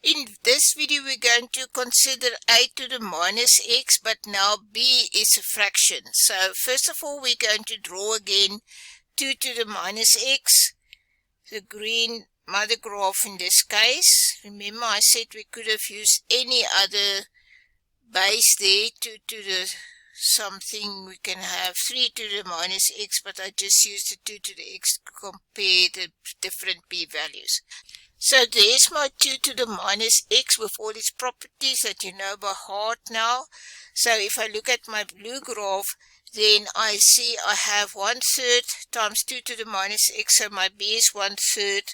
In this video we're going to consider a to the minus x, but now b is a fraction. So first of all we're going to draw again 2 to the minus x, the green mother graph in this case. Remember I said we could have used any other base there, 2 to the something. We can have 3 to the minus x, but I just used the 2 to the x to compare the different b values. So there's my 2 to the minus x with all its properties that you know by heart now. So if I look at my blue graph, then I see I have 1/3 times 2 to the minus x, so my b is 1/3.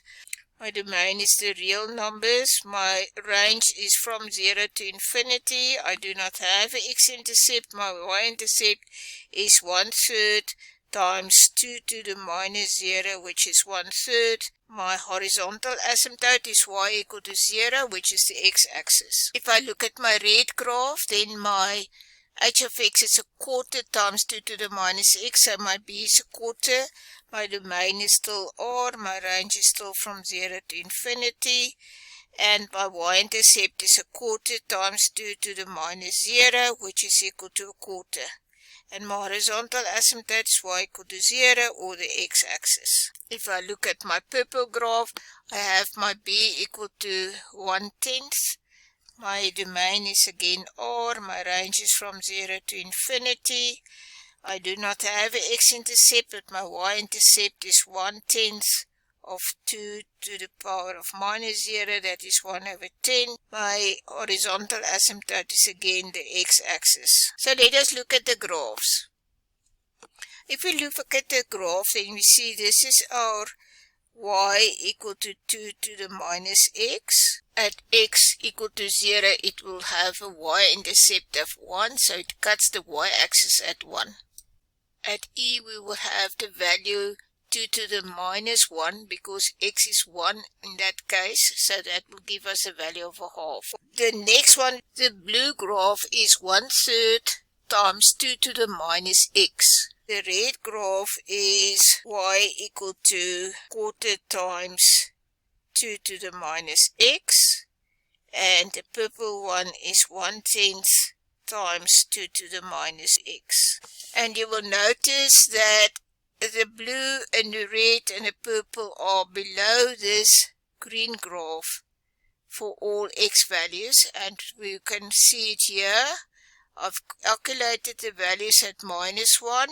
My domain is the real numbers. My range is from 0 to infinity. I do not have an x-intercept. My y-intercept is 1/3 times 2 to the minus 0, which is 1/3. My horizontal asymptote is y equal to 0, which is the x-axis. If I look at my red graph, then my h of x is a quarter times 2 to the minus x, so my b is a quarter. My domain is still r, my range is still from 0 to infinity, and my y-intercept is a quarter times 2 to the minus 0, which is equal to a quarter. And my horizontal asymptote is y equal to 0, or the x-axis. If I look at my purple graph, I have my b equal to 1/10. My domain is again r, my range is from 0 to infinity. I do not have an x-intercept, but my y-intercept is 1/10 of 2 to the power of minus 0, that is 1/10. My horizontal asymptote is again the x-axis. So let us look at the graphs. If we look at the graph, then we see this is our y equal to 2 to the minus x. At x equal to 0, it will have a y-intercept of 1, so it cuts the y-axis at 1. At e, we will have the value 2 to the minus 1, because x is 1 in that case, so that will give us a value of a half. The next one, the blue graph, is 1/3 times 2 to the minus x. The red graph is y equal to quarter times 2 to the minus x, and the purple one is 1/10 times 2 to the minus x. And you will notice that the blue and the red and the purple are below this green graph for all x values, and we can see it here. I've calculated the values at -1,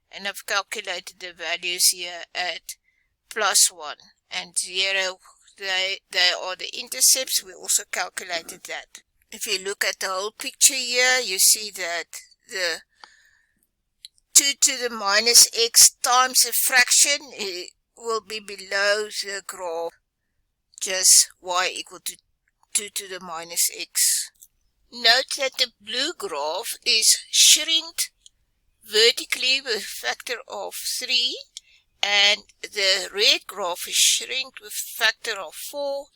and I've calculated the values here at +1 and 0. They are the intercepts. We also calculated that. If you look at the whole picture here, you see that the 2 to the minus x times a fraction will be below the graph, just y equal to 2 to the minus x. Note that the blue graph is shrinked vertically with a factor of 3, and the red graph is shrinked with a factor of 4,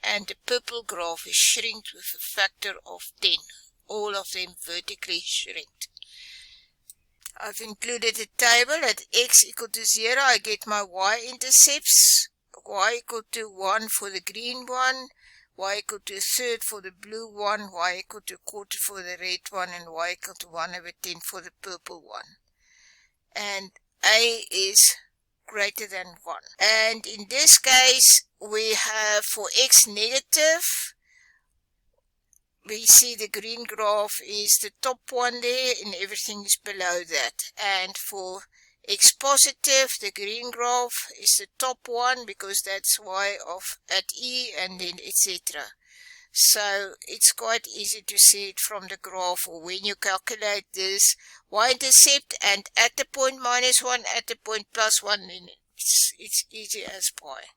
and the purple graph is shrinked with a factor of 10. All of them vertically shrinked. I've included a table. At x equal to 0, I get my y-intercepts. Y equal to 1 for the green one, y equal to 1/3 for the blue one, y equal to 1/4 for the red one, and y equal to 1/10 for the purple one. And a is greater than 1. And in this case, we have for x negative, we see the green graph is the top one there, and everything is below that. And for x positive, the green graph is the top one, because that's y of at e, and then etc. So it's quite easy to see it from the graph, or when you calculate this y-intercept, and at the point -1, at the point +1, then it's easy as pie.